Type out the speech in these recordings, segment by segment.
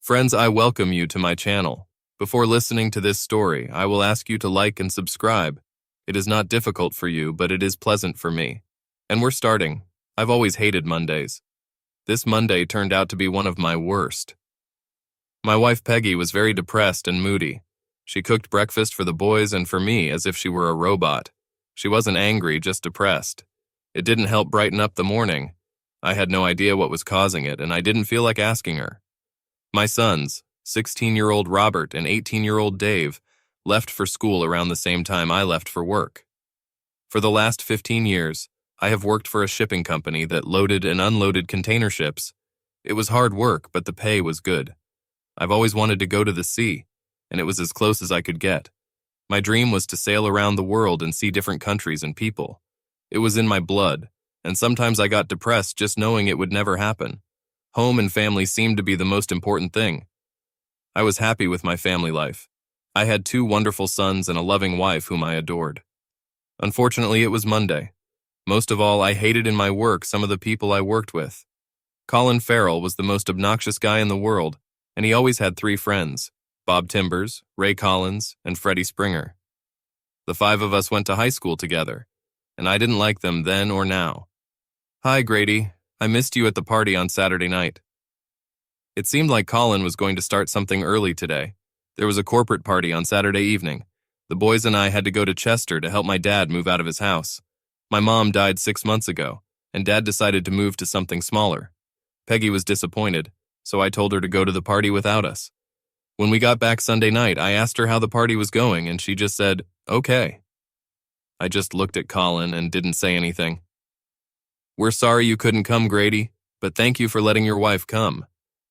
Friends, I welcome you to my channel. Before listening to this story, I will ask you to like and subscribe. It is not difficult for you, but it is pleasant for me. And we're starting. I've always hated Mondays. This Monday turned out to be one of my worst. My wife Peggy was very depressed and moody. She cooked breakfast for the boys and for me as if she were a robot. She wasn't angry, just depressed. It didn't help brighten up the morning. I had no idea what was causing it, and I didn't feel like asking her. My sons, 16-year-old Robert and 18-year-old Dave, left for school around the same time I left for work. For the last 15 years, I have worked for a shipping company that loaded and unloaded container ships. It was hard work, but the pay was good. I've always wanted to go to the sea, and it was as close as I could get. My dream was to sail around the world and see different countries and people. It was in my blood, and sometimes I got depressed just knowing it would never happen. Home and family seemed to be the most important thing. I was happy with my family life. I had 2 wonderful sons and a loving wife whom I adored. Unfortunately, it was Monday. Most of all, I hated in my work some of the people I worked with. Colin Farrell was the most obnoxious guy in the world, and he always had 3 friends, Bob Timbers, Ray Collins, and Freddie Springer. The 5 of us went to high school together, and I didn't like them then or now. Hi, Grady. I missed you at the party on Saturday night. It seemed like Colin was going to start something early today. There was a corporate party on Saturday evening. The boys and I had to go to Chester to help my dad move out of his house. My mom died 6 months ago, and Dad decided to move to something smaller. Peggy was disappointed, so I told her to go to the party without us. When we got back Sunday night, I asked her how the party was going, and she just said, "Okay." I just looked at Colin and didn't say anything. "We're sorry you couldn't come, Grady, but thank you for letting your wife come.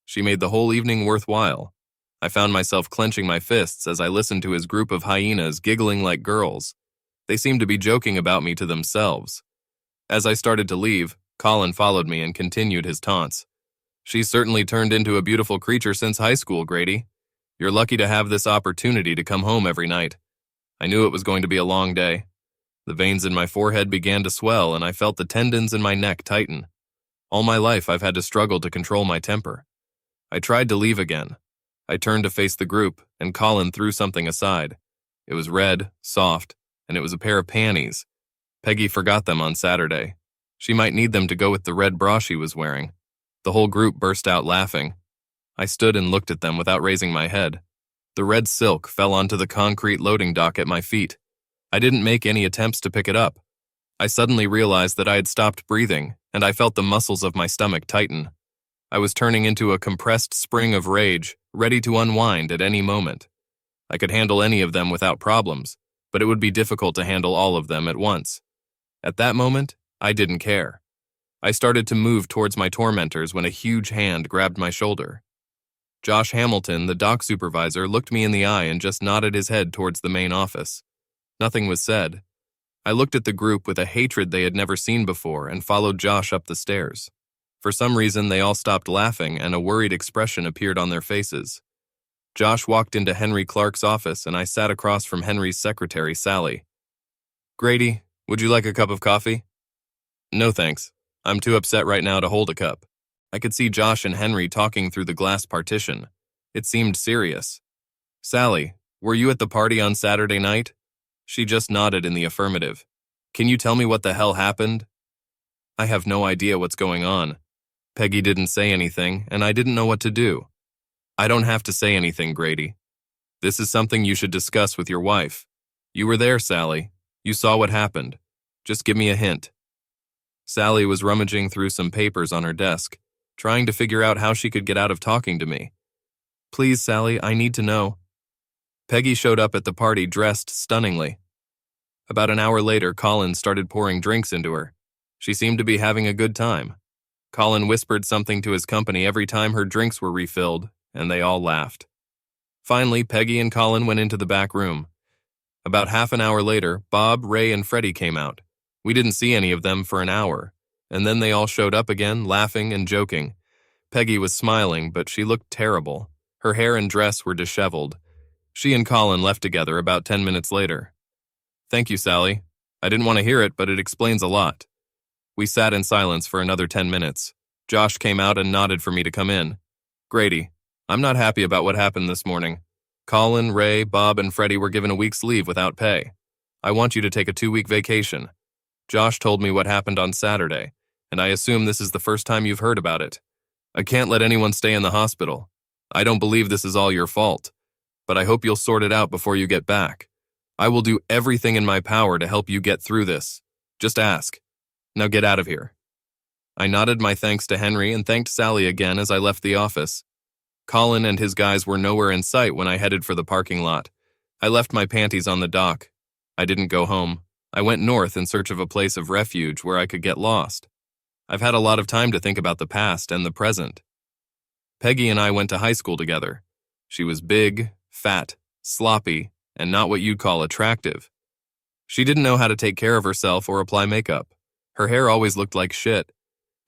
She made the whole evening worthwhile." I found myself clenching my fists as I listened to his group of hyenas giggling like girls. They seemed to be joking about me to themselves. As I started to leave, Colin followed me and continued his taunts. "She's certainly turned into a beautiful creature since high school, Grady. You're lucky to have this opportunity to come home every night." I knew it was going to be a long day. The veins in my forehead began to swell, and I felt the tendons in my neck tighten. All my life, I've had to struggle to control my temper. I tried to leave again. I turned to face the group, and Colin threw something aside. It was red, soft, and it was a pair of panties. Peggy forgot them on Saturday. She might need them to go with the red bra she was wearing. The whole group burst out laughing. I stood and looked at them without raising my head. The red silk fell onto the concrete loading dock at my feet. I didn't make any attempts to pick it up. I suddenly realized that I had stopped breathing, and I felt the muscles of my stomach tighten. I was turning into a compressed spring of rage, ready to unwind at any moment. I could handle any of them without problems, but it would be difficult to handle all of them at once. At that moment, I didn't care. I started to move towards my tormentors when a huge hand grabbed my shoulder. Josh Hamilton, the dock supervisor, looked me in the eye and just nodded his head towards the main office. Nothing was said. I looked at the group with a hatred they had never seen before and followed Josh up the stairs. For some reason, they all stopped laughing and a worried expression appeared on their faces. Josh walked into Henry Clark's office and I sat across from Henry's secretary, Sally. "Grady, would you like a cup of coffee?" "No thanks. I'm too upset right now to hold a cup." I could see Josh and Henry talking through the glass partition. It seemed serious. "Sally, were you at the party on Saturday night?" She just nodded in the affirmative. "Can you tell me what the hell happened?" I have no idea what's going on. Peggy didn't say anything, and I didn't know what to do. "I don't have to say anything, Grady. This is something you should discuss with your wife. You were there, Sally. You saw what happened. Just give me a hint." Sally was rummaging through some papers on her desk, trying to figure out how she could get out of talking to me. "Please, Sally, I need to know." Peggy showed up at the party dressed stunningly. About an hour later, Colin started pouring drinks into her. She seemed to be having a good time. Colin whispered something to his company every time her drinks were refilled, and they all laughed. Finally, Peggy and Colin went into the back room. About half an hour later, Bob, Ray, and Freddie came out. We didn't see any of them for an hour, and then they all showed up again, laughing and joking. Peggy was smiling, but she looked terrible. Her hair and dress were disheveled. She and Colin left together about 10 minutes later. "Thank you, Sally. I didn't want to hear it, but it explains a lot." We sat in silence for another 10 minutes. Josh came out and nodded for me to come in. "Grady, I'm not happy about what happened this morning. Colin, Ray, Bob, and Freddie were given a week's leave without pay. I want you to take a 2-week vacation. Josh told me what happened on Saturday, and I assume this is the first time you've heard about it. I can't let anyone stay in the hospital. I don't believe this is all your fault, but I hope you'll sort it out before you get back. I will do everything in my power to help you get through this. Just ask. Now get out of here. I nodded my thanks to Henry and thanked Sally again as I left the office. Colin and his guys were nowhere in sight when I headed for the parking lot. I left my panties on the dock. I didn't go home. I went north in search of a place of refuge where I could get lost. I've had a lot of time to think about the past and the present. Peggy and I went to high school together. She was big, fat, sloppy, and not what you'd call attractive. She didn't know how to take care of herself or apply makeup. Her hair always looked like shit.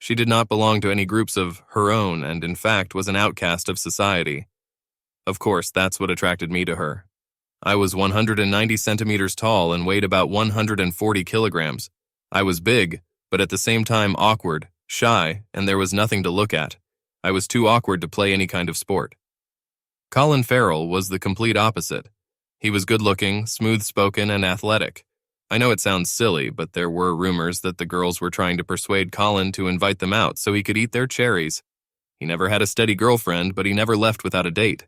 She did not belong to any groups of her own and, in fact, was an outcast of society. Of course, that's what attracted me to her. I was 190 centimeters tall and weighed about 140 kilograms. I was big, but at the same time awkward, shy, and there was nothing to look at. I was too awkward to play any kind of sport. Colin Farrell was the complete opposite. He was good-looking, smooth-spoken, and athletic. I know it sounds silly, but there were rumors that the girls were trying to persuade Colin to invite them out so he could eat their cherries. He never had a steady girlfriend, but he never left without a date.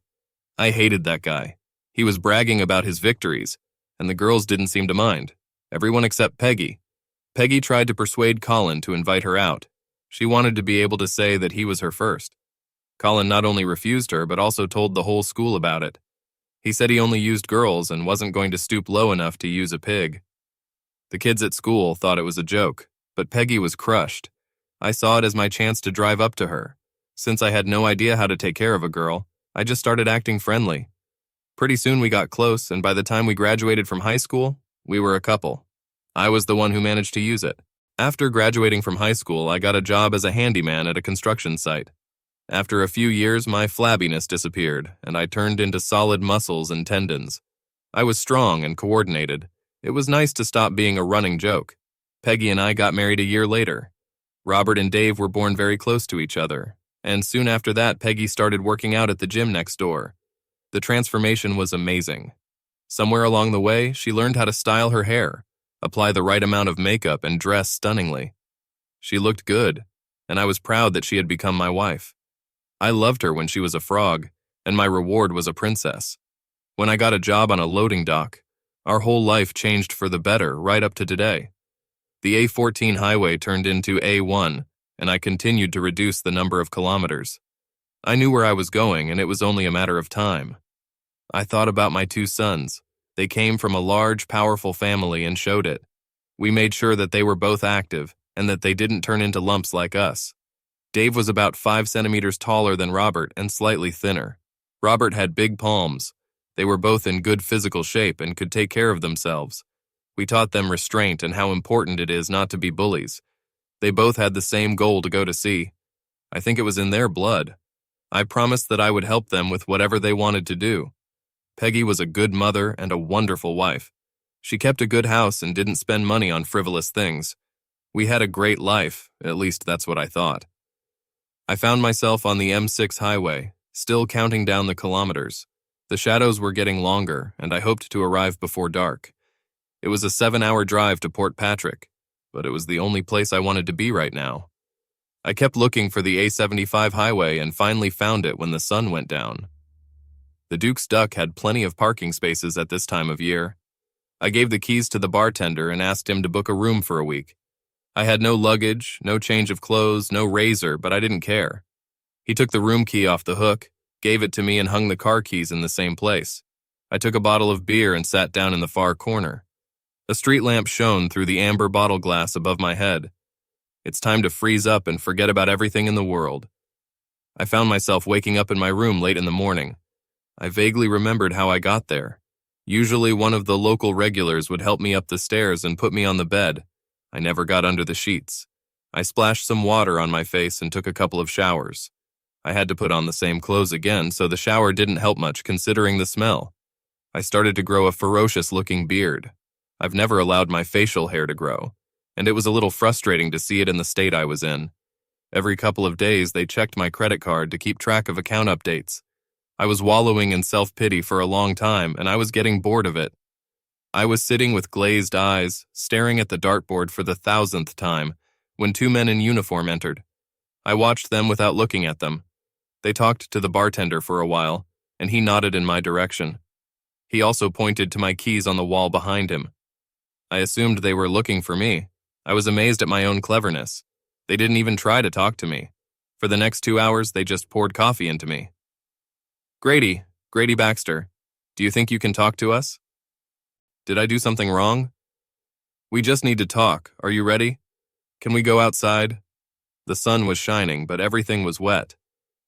I hated that guy. He was bragging about his victories, and the girls didn't seem to mind. Everyone except Peggy. Peggy tried to persuade Colin to invite her out. She wanted to be able to say that he was her first. Colin not only refused her, but also told the whole school about it. He said he only used girls and wasn't going to stoop low enough to use a pig. The kids at school thought it was a joke, but Peggy was crushed. I saw it as my chance to drive up to her. Since I had no idea how to take care of a girl, I just started acting friendly. Pretty soon we got close, and by the time we graduated from high school, we were a couple. I was the one who managed to use it. After graduating from high school, I got a job as a handyman at a construction site. After a few years, my flabbiness disappeared, and I turned into solid muscles and tendons. I was strong and coordinated. It was nice to stop being a running joke. Peggy and I got married a year later. Robert and Dave were born very close to each other, and soon after that, Peggy started working out at the gym next door. The transformation was amazing. Somewhere along the way, she learned how to style her hair, apply the right amount of makeup, and dress stunningly. She looked good, and I was proud that she had become my wife. I loved her when she was a frog, and my reward was a princess. When I got a job on a loading dock, our whole life changed for the better right up to today. The A14 highway turned into A1, and I continued to reduce the number of kilometers. I knew where I was going, and it was only a matter of time. I thought about my 2 sons. They came from a large, powerful family and showed it. We made sure that they were both active and that they didn't turn into lumps like us. Dave was about 5 centimeters taller than Robert and slightly thinner. Robert had big palms. They were both in good physical shape and could take care of themselves. We taught them restraint and how important it is not to be bullies. They both had the same goal to go to sea. I think it was in their blood. I promised that I would help them with whatever they wanted to do. Peggy was a good mother and a wonderful wife. She kept a good house and didn't spend money on frivolous things. We had a great life, at least that's what I thought. I found myself on the M6 highway, still counting down the kilometers. The shadows were getting longer, and I hoped to arrive before dark. It was a 7-hour drive to Port Patrick, but it was the only place I wanted to be right now. I kept looking for the A75 highway and finally found it when the sun went down. The Duke's Duck had plenty of parking spaces at this time of year. I gave the keys to the bartender and asked him to book a room for a week. I had no luggage, no change of clothes, no razor, but I didn't care. He took the room key off the hook, gave it to me, and hung the car keys in the same place. I took a bottle of beer and sat down in the far corner. A street lamp shone through the amber bottle glass above my head. It's time to freeze up and forget about everything in the world. I found myself waking up in my room late in the morning. I vaguely remembered how I got there. Usually one of the local regulars would help me up the stairs and put me on the bed. I never got under the sheets. I splashed some water on my face and took a couple of showers. I had to put on the same clothes again, so the shower didn't help much considering the smell. I started to grow a ferocious-looking beard. I've never allowed my facial hair to grow, and it was a little frustrating to see it in the state I was in. Every couple of days, they checked my credit card to keep track of account updates. I was wallowing in self-pity for a long time, and I was getting bored of it. I was sitting with glazed eyes, staring at the dartboard for the 1,000th time, when two men in uniform entered. I watched them without looking at them. They talked to the bartender for a while, and he nodded in my direction. He also pointed to my keys on the wall behind him. I assumed they were looking for me. I was amazed at my own cleverness. They didn't even try to talk to me. For the next 2 hours, they just poured coffee into me. Grady Baxter, do you think you can talk to us? Did I do something wrong? We just need to talk. Are you ready? Can we go outside? The sun was shining, but everything was wet.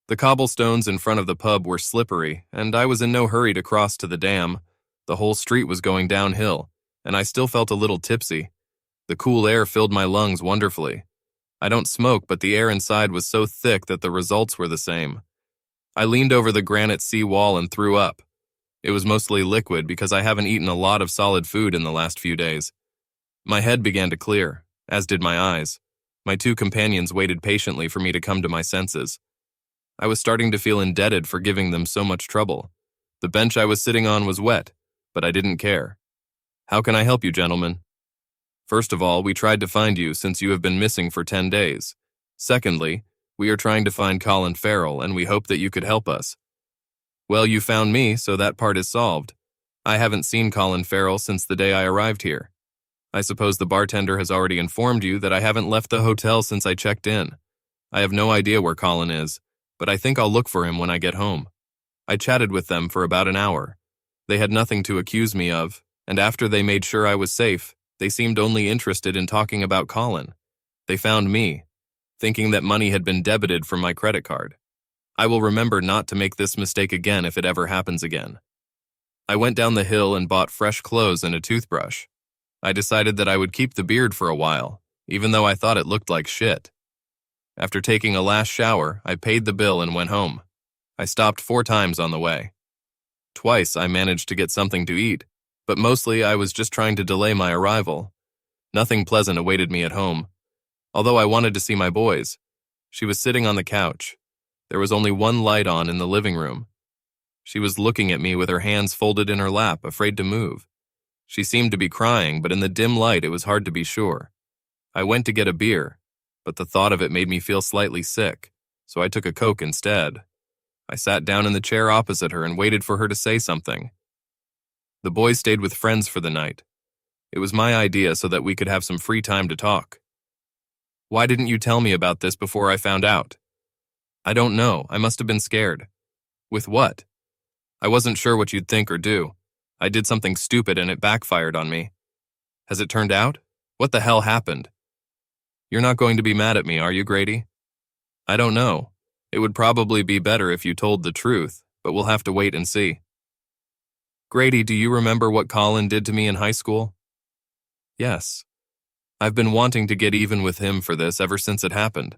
The cobblestones in front of the pub were slippery, and I was in no hurry to cross to the dam. The whole street was going downhill, and I still felt a little tipsy. The cool air filled my lungs wonderfully. I don't smoke, but the air inside was so thick that the results were the same. I leaned over the granite sea wall and threw up. It was mostly liquid because I haven't eaten a lot of solid food in the last few days. My head began to clear, as did my eyes. My two companions waited patiently for me to come to my senses. I was starting to feel indebted for giving them so much trouble. The bench I was sitting on was wet, but I didn't care. How can I help you, gentlemen? First of all, we tried to find you since you have been missing for 10 days. Secondly, we are trying to find Colin Farrell, and we hope that you could help us. Well, you found me, so that part is solved. I haven't seen Colin Farrell since the day I arrived here. I suppose the bartender has already informed you that I haven't left the hotel since I checked in. I have no idea where Colin is, but I think I'll look for him when I get home. I chatted with them for about an hour. They had nothing to accuse me of, and after they made sure I was safe, they seemed only interested in talking about Colin. They found me, thinking that money had been debited from my credit card. I will remember not to make this mistake again if it ever happens again. I went down the hill and bought fresh clothes and a toothbrush. I decided that I would keep the beard for a while, even though I thought it looked like shit. After taking a last shower, I paid the bill and went home. I stopped 4 times on the way. Twice I managed to get something to eat, but mostly I was just trying to delay my arrival. Nothing pleasant awaited me at home. Although I wanted to see my boys, she was sitting on the couch. There was only one light on in the living room. She was looking at me with her hands folded in her lap, afraid to move. She seemed to be crying, but in the dim light it was hard to be sure. I went to get a beer, but the thought of it made me feel slightly sick, so I took a Coke instead. I sat down in the chair opposite her and waited for her to say something. The boys stayed with friends for the night. It was my idea so that we could have some free time to talk. Why didn't you tell me about this before I found out? I don't know. I must have been scared. With what? I wasn't sure what you'd think or do. I did something stupid and it backfired on me. Has it turned out? What the hell happened? You're not going to be mad at me, are you, Grady? I don't know. It would probably be better if you told the truth, but we'll have to wait and see. Grady, do you remember what Colin did to me in high school? Yes. I've been wanting to get even with him for this ever since it happened.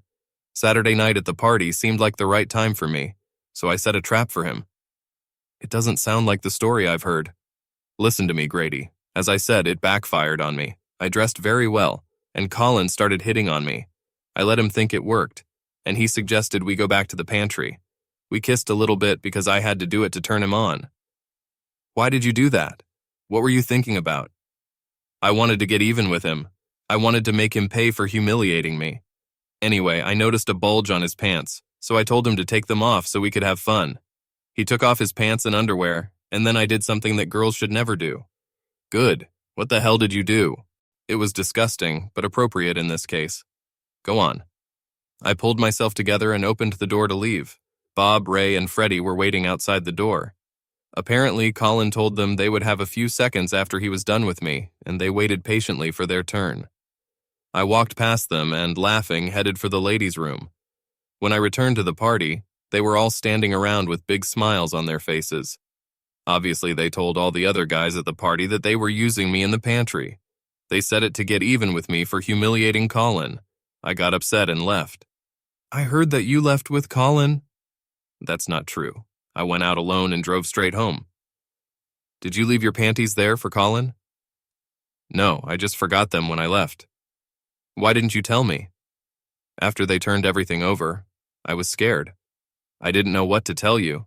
Saturday night at the party seemed like the right time for me, so I set a trap for him. It doesn't sound like the story I've heard. Listen to me, Grady. As I said, it backfired on me. I dressed very well, and Colin started hitting on me. I let him think it worked, and he suggested we go back to the pantry. We kissed a little bit because I had to do it to turn him on. Why did you do that? What were you thinking about? I wanted to get even with him. I wanted to make him pay for humiliating me. Anyway, I noticed a bulge on his pants, so I told him to take them off so we could have fun. He took off his pants and underwear, and then I did something that girls should never do. Good. What the hell did you do? It was disgusting, but appropriate in this case. Go on. I pulled myself together and opened the door to leave. Bob, Ray, and Freddie were waiting outside the door. Apparently, Colin told them they would have a few seconds after he was done with me, and they waited patiently for their turn. I walked past them and, laughing, headed for the ladies' room. When I returned to the party, they were all standing around with big smiles on their faces. Obviously, they told all the other guys at the party that they were using me in the pantry. They said it to get even with me for humiliating Colin. I got upset and left. I heard that you left with Colin. That's not true. I went out alone and drove straight home. Did you leave your panties there for Colin? No, I just forgot them when I left. Why didn't you tell me? After they turned everything over, I was scared. I didn't know what to tell you.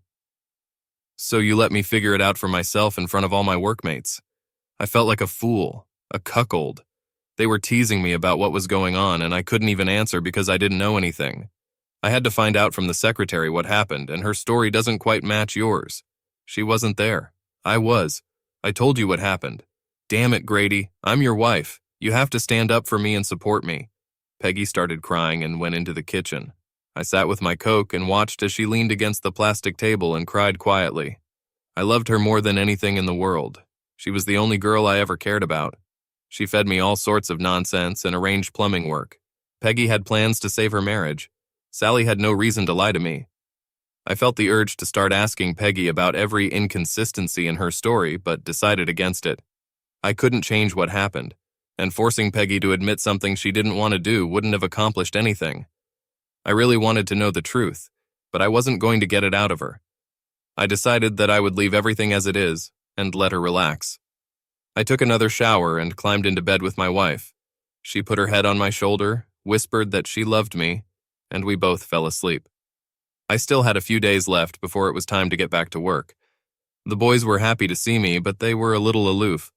So you let me figure it out for myself in front of all my workmates. I felt like a fool, a cuckold. They were teasing me about what was going on, and I couldn't even answer because I didn't know anything. I had to find out from the secretary what happened, and her story doesn't quite match yours. She wasn't there. I was. I told you what happened. Damn it, Grady. I'm your wife. You have to stand up for me and support me. Peggy started crying and went into the kitchen. I sat with my Coke and watched as she leaned against the plastic table and cried quietly. I loved her more than anything in the world. She was the only girl I ever cared about. She fed me all sorts of nonsense and arranged plumbing work. Peggy had plans to save her marriage. Sally had no reason to lie to me. I felt the urge to start asking Peggy about every inconsistency in her story, but decided against it. I couldn't change what happened, and forcing Peggy to admit something she didn't want to do wouldn't have accomplished anything. I really wanted to know the truth, but I wasn't going to get it out of her. I decided that I would leave everything as it is and let her relax. I took another shower and climbed into bed with my wife. She put her head on my shoulder, whispered that she loved me, and we both fell asleep. I still had a few days left before it was time to get back to work. The boys were happy to see me, but they were a little aloof.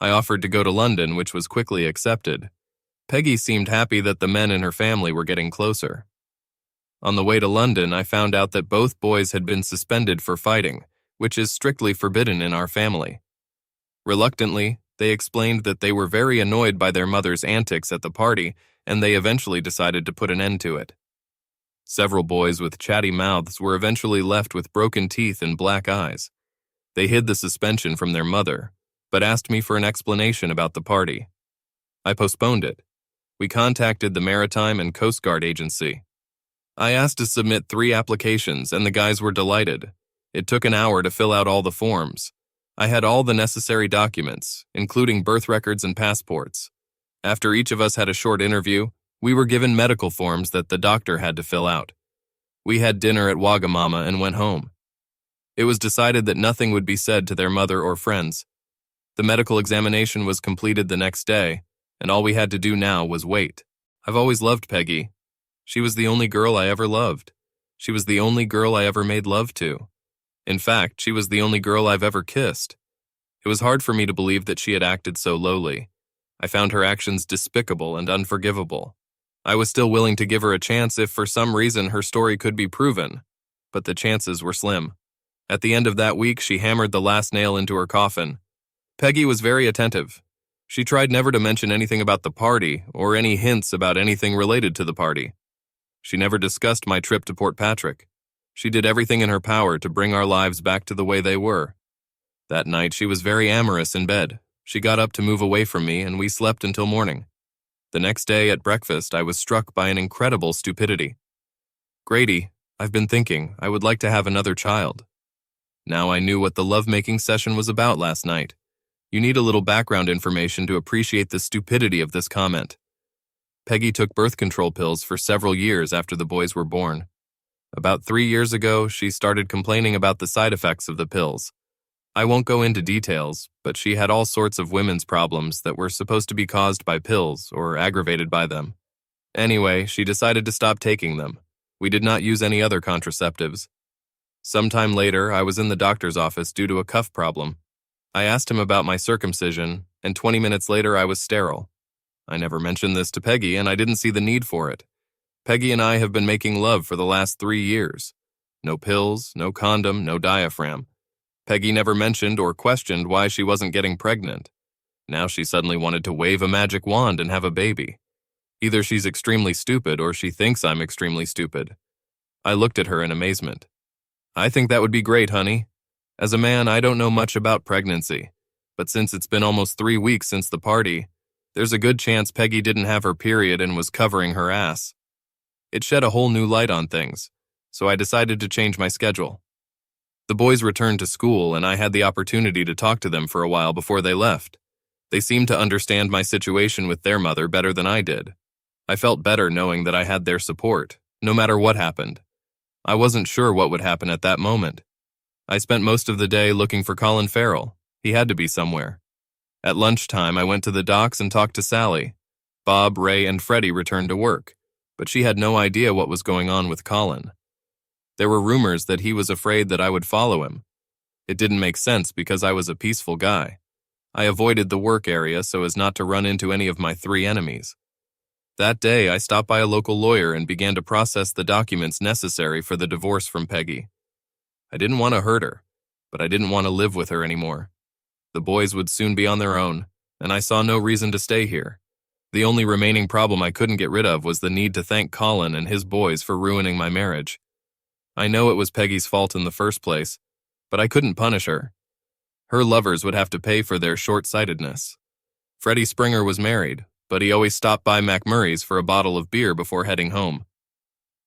I offered to go to London, which was quickly accepted. Peggy seemed happy that the men in her family were getting closer. On the way to London, I found out that both boys had been suspended for fighting, which is strictly forbidden in our family. Reluctantly, they explained that they were very annoyed by their mother's antics at the party, and they eventually decided to put an end to it. Several boys with chatty mouths were eventually left with broken teeth and black eyes. They hid the suspension from their mother, but asked me for an explanation about the party. I postponed it. We contacted the Maritime and Coast Guard Agency. I asked to submit 3 applications, and the guys were delighted. It took an hour to fill out all the forms. I had all the necessary documents, including birth records and passports. After each of us had a short interview, we were given medical forms that the doctor had to fill out. We had dinner at Wagamama and went home. It was decided that nothing would be said to their mother or friends. The medical examination was completed the next day, and all we had to do now was wait. I've always loved Peggy. She was the only girl I ever loved. She was the only girl I ever made love to. In fact, she was the only girl I've ever kissed. It was hard for me to believe that she had acted so lowly. I found her actions despicable and unforgivable. I was still willing to give her a chance if for some reason her story could be proven, but the chances were slim. At the end of that week, she hammered the last nail into her coffin. Peggy was very attentive. She tried never to mention anything about the party or any hints about anything related to the party. She never discussed my trip to Port Patrick. She did everything in her power to bring our lives back to the way they were. That night, she was very amorous in bed. She got up to move away from me, and we slept until morning. The next day at breakfast, I was struck by an incredible stupidity. Grady, I've been thinking I would like to have another child. Now I knew what the lovemaking session was about last night. You need a little background information to appreciate the stupidity of this comment. Peggy took birth control pills for several years after the boys were born. About 3 years ago, she started complaining about the side effects of the pills. I won't go into details, but she had all sorts of women's problems that were supposed to be caused by pills or aggravated by them. Anyway, she decided to stop taking them. We did not use any other contraceptives. Sometime later, I was in the doctor's office due to a cuff problem. I asked him about my circumcision, and 20 minutes later I was sterile. I never mentioned this to Peggy, and I didn't see the need for it. Peggy and I have been making love for the last 3 years. No pills, no condom, no diaphragm. Peggy never mentioned or questioned why she wasn't getting pregnant. Now she suddenly wanted to wave a magic wand and have a baby. Either she's extremely stupid or she thinks I'm extremely stupid. I looked at her in amazement. I think that would be great, honey. As a man, I don't know much about pregnancy, but since it's been almost 3 weeks since the party, there's a good chance Peggy didn't have her period and was covering her ass. It shed a whole new light on things, so I decided to change my schedule. The boys returned to school, and I had the opportunity to talk to them for a while before they left. They seemed to understand my situation with their mother better than I did. I felt better knowing that I had their support, no matter what happened. I wasn't sure what would happen at that moment. I spent most of the day looking for Colin Farrell. He had to be somewhere. At lunchtime, I went to the docks and talked to Sally. Bob, Ray, and Freddie returned to work, but she had no idea what was going on with Colin. There were rumors that he was afraid that I would follow him, It didn't make sense because I was a peaceful guy. I avoided the work area so as not to run into any of my three enemies. That day, I stopped by a local lawyer and began to process the documents necessary for the divorce from Peggy. I didn't want to hurt her, but I didn't want to live with her anymore. The boys would soon be on their own, and I saw no reason to stay here. The only remaining problem I couldn't get rid of was the need to thank Colin and his boys for ruining my marriage. I know it was Peggy's fault in the first place, but I couldn't punish her. Her lovers would have to pay for their short-sightedness. Freddie Springer was married, but he always stopped by McMurray's for a bottle of beer before heading home.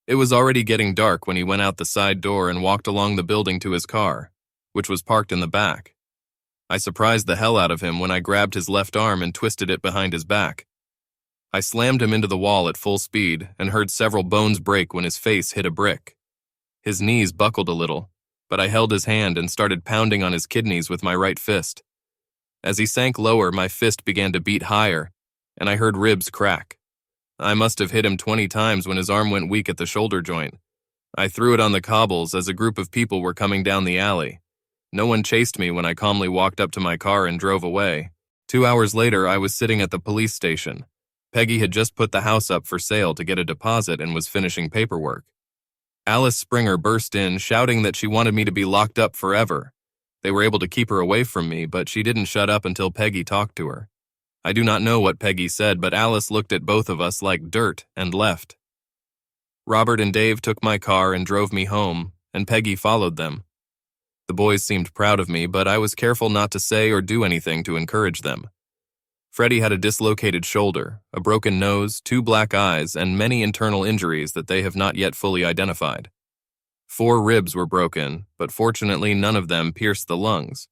It was already getting dark when he went out the side door and walked along the building to his car, which was parked in the back. I surprised the hell out of him when I grabbed his left arm and twisted it behind his back. I slammed him into the wall at full speed and heard several bones break when his face hit a brick. His knees buckled a little, but I held his hand and started pounding on his kidneys with my right fist. As he sank lower, my fist began to beat higher, and I heard ribs crack. I must have hit him 20 times when his arm went weak at the shoulder joint. I threw it on the cobbles as a group of people were coming down the alley. No one chased me when I calmly walked up to my car and drove away. 2 hours later, I was sitting at the police station. Peggy had just put the house up for sale to get a deposit and was finishing paperwork. Alice Springer burst in, shouting that she wanted me to be locked up forever. They were able to keep her away from me, but she didn't shut up until Peggy talked to her. I do not know what Peggy said, but Alice looked at both of us like dirt and left. Robert and Dave took my car and drove me home, and Peggy followed them. The boys seemed proud of me, but I was careful not to say or do anything to encourage them. Freddie had a dislocated shoulder, a broken nose, 2 black eyes, and many internal injuries that they have not yet fully identified. 4 ribs were broken, but fortunately none of them pierced the lungs.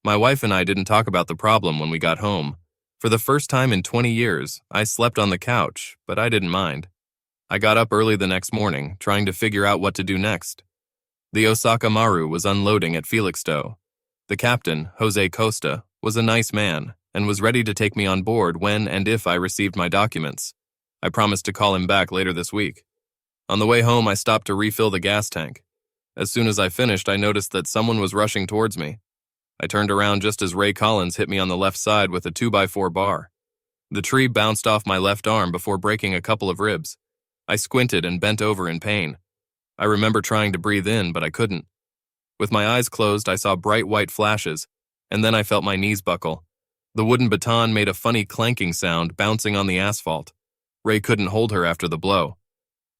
My wife and I didn't talk about the problem when we got home. For the first time in 20 years, I slept on the couch, but I didn't mind. I got up early the next morning, trying to figure out what to do next. The Osaka Maru was unloading at Felixstowe. The captain, Jose Costa, was a nice man and was ready to take me on board when and if I received my documents. I promised to call him back later this week. On the way home, I stopped to refill the gas tank. As soon as I finished, I noticed that someone was rushing towards me. I turned around just as Ray Collins hit me on the left side with a 2x4 bar. The tree bounced off my left arm before breaking a couple of ribs. I squinted and bent over in pain. I remember trying to breathe in, but I couldn't. With my eyes closed, I saw bright white flashes, and then I felt my knees buckle. The wooden baton made a funny clanking sound, bouncing on the asphalt. Ray couldn't hold her after the blow.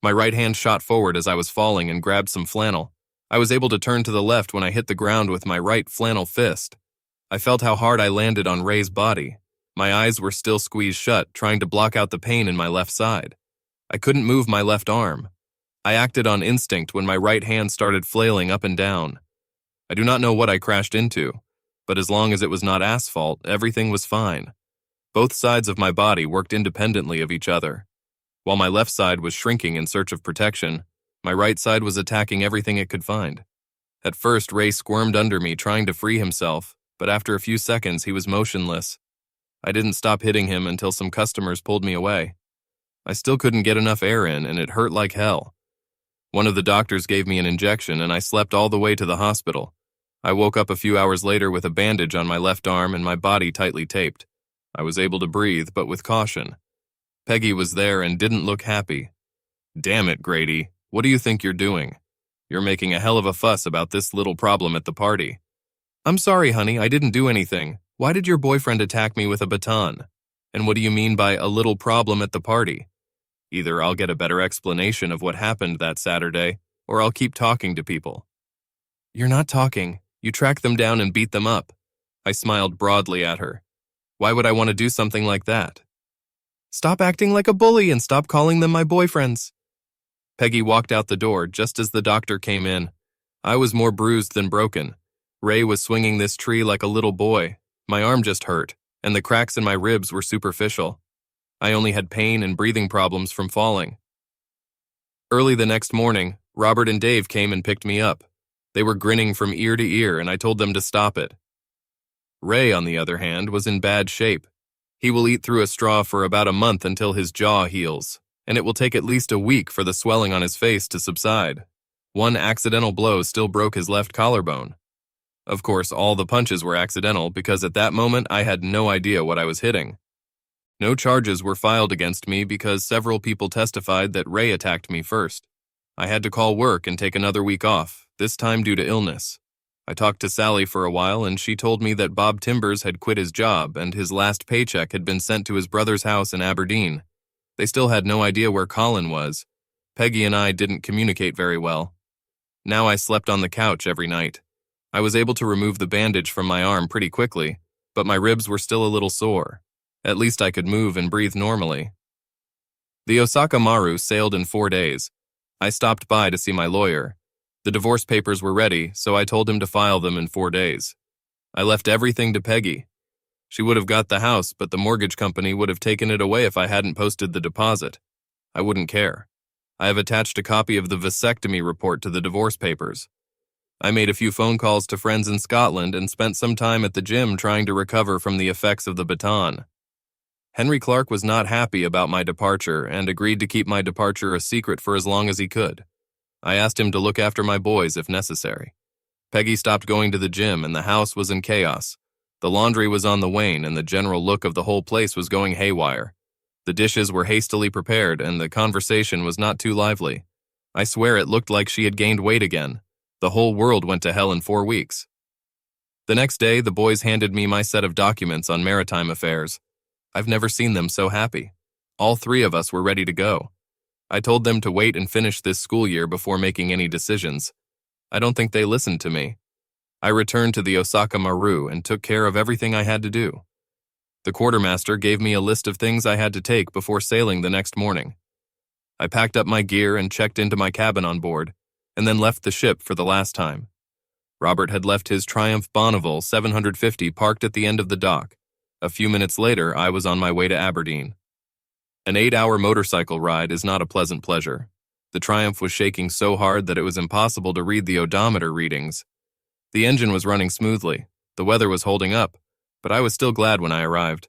My right hand shot forward as I was falling and grabbed some flannel. I was able to turn to the left when I hit the ground with my right flannel fist. I felt how hard I landed on Ray's body. My eyes were still squeezed shut, trying to block out the pain in my left side. I couldn't move my left arm. I acted on instinct when my right hand started flailing up and down. I do not know what I crashed into, but as long as it was not asphalt, everything was fine. Both sides of my body worked independently of each other. While my left side was shrinking in search of protection, my right side was attacking everything it could find. At first, Ray squirmed under me, trying to free himself, but after a few seconds, he was motionless. I didn't stop hitting him until some customers pulled me away. I still couldn't get enough air in, and it hurt like hell. One of the doctors gave me an injection, and I slept all the way to the hospital. I woke up a few hours later with a bandage on my left arm and my body tightly taped. I was able to breathe, but with caution. Peggy was there and didn't look happy. Damn it, Grady. What do you think you're doing? You're making a hell of a fuss about this little problem at the party. I'm sorry, honey, I didn't do anything. Why did your boyfriend attack me with a baton? And what do you mean by a little problem at the party? Either I'll get a better explanation of what happened that Saturday, or I'll keep talking to people. You're not talking. You track them down and beat them up. I smiled broadly at her. Why would I want to do something like that? Stop acting like a bully and stop calling them my boyfriends. Peggy walked out the door just as the doctor came in. I was more bruised than broken. Ray was swinging this tree like a little boy. My arm just hurt, and the cracks in my ribs were superficial. I only had pain and breathing problems from falling. Early the next morning, Robert and Dave came and picked me up. They were grinning from ear to ear, and I told them to stop it. Ray, on the other hand, was in bad shape. He will eat through a straw for about a month until his jaw heals, and it will take at least a week for the swelling on his face to subside. One accidental blow still broke his left collarbone. Of course, all the punches were accidental because at that moment I had no idea what I was hitting. No charges were filed against me because several people testified that Ray attacked me first. I had to call work and take another week off, this time due to illness. I talked to Sally for a while and she told me that Bob Timbers had quit his job and his last paycheck had been sent to his brother's house in Aberdeen. They still had no idea where Colin was. Peggy and I didn't communicate very well. Now I slept on the couch every night. I was able to remove the bandage from my arm pretty quickly, but my ribs were still a little sore. At least I could move and breathe normally. The Osaka Maru sailed in 4 days. I stopped by to see my lawyer. The divorce papers were ready, so I told him to file them in 4 days. I left everything to Peggy. She would have got the house, but the mortgage company would have taken it away if I hadn't posted the deposit. I wouldn't care. I have attached a copy of the vasectomy report to the divorce papers. I made a few phone calls to friends in Scotland and spent some time at the gym trying to recover from the effects of the baton. Henry Clark was not happy about my departure and agreed to keep my departure a secret for as long as he could. I asked him to look after my boys if necessary. Peggy stopped going to the gym and the house was in chaos. The laundry was on the wane and the general look of the whole place was going haywire. The dishes were hastily prepared and the conversation was not too lively. I swear it looked like she had gained weight again. The whole world went to hell in 4 weeks. The next day, the boys handed me my set of documents on maritime affairs. I've never seen them so happy. All 3 of us were ready to go. I told them to wait and finish this school year before making any decisions. I don't think they listened to me. I returned to the Osaka Maru and took care of everything I had to do. The quartermaster gave me a list of things I had to take before sailing the next morning. I packed up my gear and checked into my cabin on board, and then left the ship for the last time. Robert had left his Triumph Bonneville 750 parked at the end of the dock. A few minutes later, I was on my way to Aberdeen. An 8-hour motorcycle ride is not a pleasant pleasure. The Triumph was shaking so hard that it was impossible to read the odometer readings. The engine was running smoothly, the weather was holding up, but I was still glad when I arrived.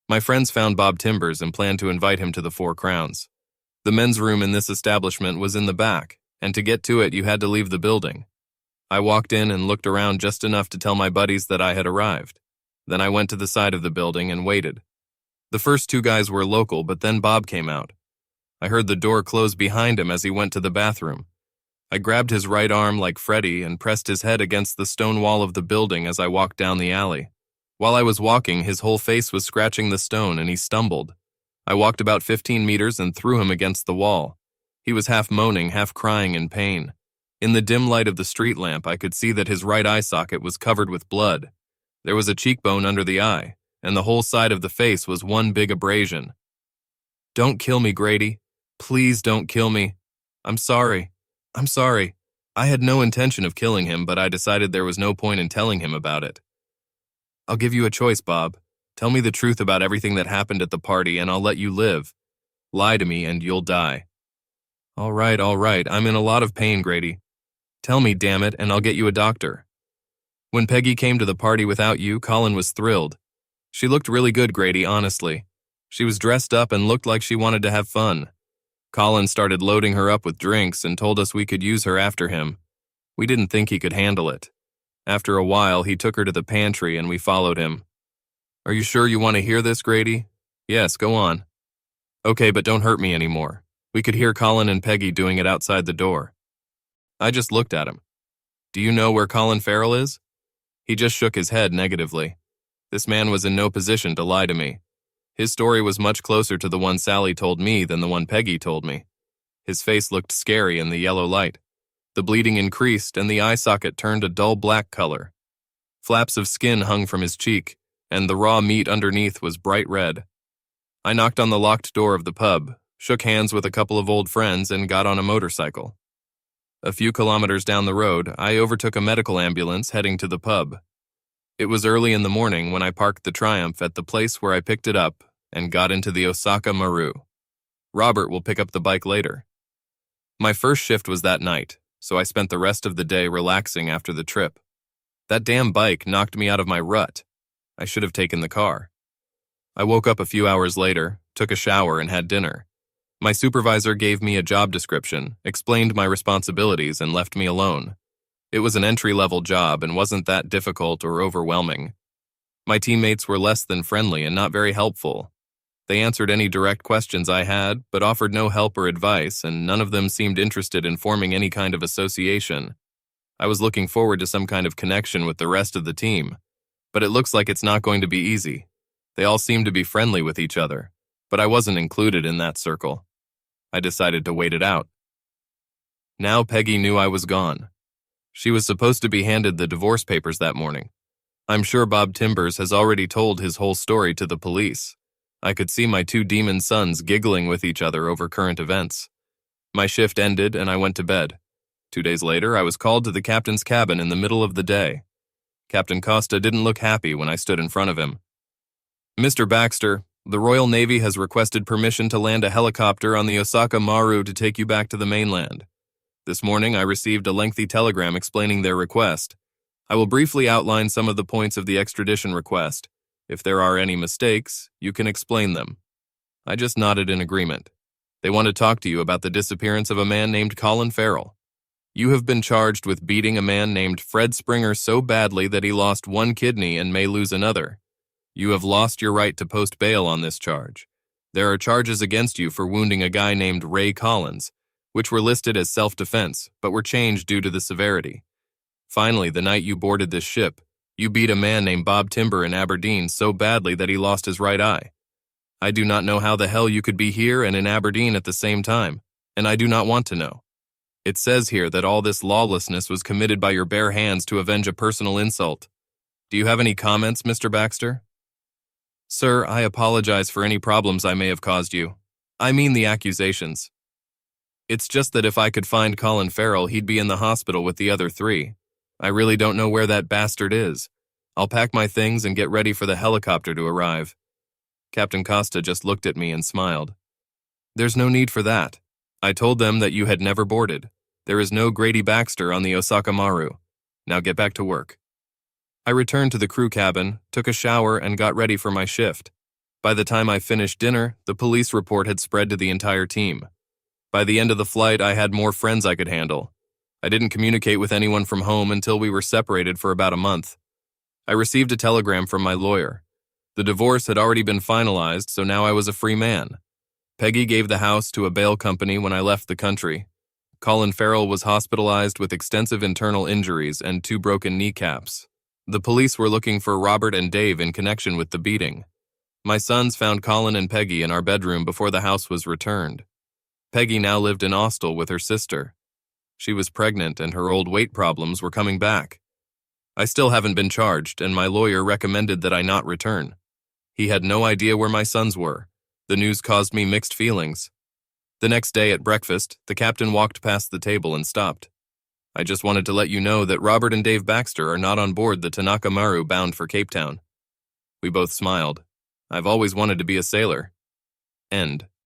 My friends found Bob Timbers and planned to invite him to the Four Crowns. The men's room in this establishment was in the back, and to get to it you had to leave the building. I walked in and looked around just enough to tell my buddies that I had arrived. Then I went to the side of the building and waited. The first 2 guys were local, but then Bob came out. I heard the door close behind him as he went to the bathroom. I grabbed his right arm like Freddy and pressed his head against the stone wall of the building as I walked down the alley. While I was walking, his whole face was scratching the stone and he stumbled. I walked about 15 meters and threw him against the wall. He was half moaning, half crying in pain. In the dim light of the street lamp, I could see that his right eye socket was covered with blood. There was a cheekbone under the eye, and the whole side of the face was one big abrasion. "Don't kill me, Grady. Please don't kill me. I'm sorry. I'm sorry. I had no intention of killing him, but I decided there was no point in telling him about it. I'll give you a choice, Bob. Tell me the truth about everything that happened at the party, and I'll let you live. Lie to me, and you'll die." All right. I'm in a lot of pain, Grady. Tell me, damn it, and I'll get you a doctor. When Peggy came to the party without you, Colin was thrilled. She looked really good, Grady, honestly. She was dressed up and looked like she wanted to have fun. Colin started loading her up with drinks and told us we could use her after him. We didn't think he could handle it. After a while, he took her to the pantry and we followed him. Are you sure you want to hear this, Grady? Yes, go on. Okay, but don't hurt me anymore. We could hear Colin and Peggy doing it outside the door. I just looked at him. Do you know where Colin Farrell is? He just shook his head negatively. This man was in no position to lie to me. His story was much closer to the one Sally told me than the one Peggy told me. His face looked scary in the yellow light. The bleeding increased and the eye socket turned a dull black color. Flaps of skin hung from his cheek, and the raw meat underneath was bright red. I knocked on the locked door of the pub, shook hands with a couple of old friends, and got on a motorcycle. A few kilometers down the road, I overtook a medical ambulance heading to the pub. It was early in the morning when I parked the Triumph at the place where I picked it up and got into the Osaka Maru. Robert will pick up the bike later. My first shift was that night, so I spent the rest of the day relaxing after the trip. That damn bike knocked me out of my rut. I should have taken the car. I woke up a few hours later, took a shower, and had dinner. My supervisor gave me a job description, explained my responsibilities, and left me alone. It was an entry-level job and wasn't that difficult or overwhelming. My teammates were less than friendly and not very helpful. They answered any direct questions I had, but offered no help or advice, and none of them seemed interested in forming any kind of association. I was looking forward to some kind of connection with the rest of the team, but it looks like it's not going to be easy. They all seem to be friendly with each other, but I wasn't included in that circle. I decided to wait it out. Now Peggy knew I was gone. She was supposed to be handed the divorce papers that morning. I'm sure Bob Timbers has already told his whole story to the police. I could see my two demon sons giggling with each other over current events. My shift ended and I went to bed. 2 days later, I was called to the captain's cabin in the middle of the day. Captain Costa didn't look happy when I stood in front of him. "Mr. Baxter, the Royal Navy has requested permission to land a helicopter on the Osaka Maru to take you back to the mainland. This morning, I received a lengthy telegram explaining their request. I will briefly outline some of the points of the extradition request. If there are any mistakes, you can explain them." I just nodded in agreement. "They want to talk to you about the disappearance of a man named Colin Farrell. You have been charged with beating a man named Fred Springer so badly that he lost one kidney and may lose another. You have lost your right to post bail on this charge. There are charges against you for wounding a guy named Ray Collins, which were listed as self-defense, but were changed due to the severity. Finally, the night you boarded this ship, you beat a man named Bob Timber in Aberdeen so badly that he lost his right eye. I do not know how the hell you could be here and in Aberdeen at the same time, and I do not want to know. It says here that all this lawlessness was committed by your bare hands to avenge a personal insult. Do you have any comments, Mr. Baxter?" "Sir, I apologize for any problems I may have caused you. I mean the accusations. It's just that if I could find Colin Farrell, he'd be in the hospital with the other 3. I really don't know where that bastard is. I'll pack my things and get ready for the helicopter to arrive." Captain Costa just looked at me and smiled. "There's no need for that. I told them that you had never boarded. There is no Grady Baxter on the Osaka Maru. Now get back to work." I returned to the crew cabin, took a shower, and got ready for my shift. By the time I finished dinner, the police report had spread to the entire team. By the end of the flight, I had more friends I could handle. I didn't communicate with anyone from home until we were separated for about a month. I received a telegram from my lawyer. The divorce had already been finalized, so now I was a free man. Peggy gave the house to a bail company when I left the country. Colin Farrell was hospitalized with extensive internal injuries and 2 broken kneecaps. The police were looking for Robert and Dave in connection with the beating. My sons found Colin and Peggy in our bedroom before the house was returned. Peggy now lived in Austell with her sister. She was pregnant and her old weight problems were coming back. I still haven't been charged, and my lawyer recommended that I not return. He had no idea where my sons were. The news caused me mixed feelings. The next day at breakfast, the captain walked past the table and stopped. "I just wanted to let you know that Robert and Dave Baxter are not on board the Tanaka Maru bound for Cape Town." We both smiled. I've always wanted to be a sailor. End.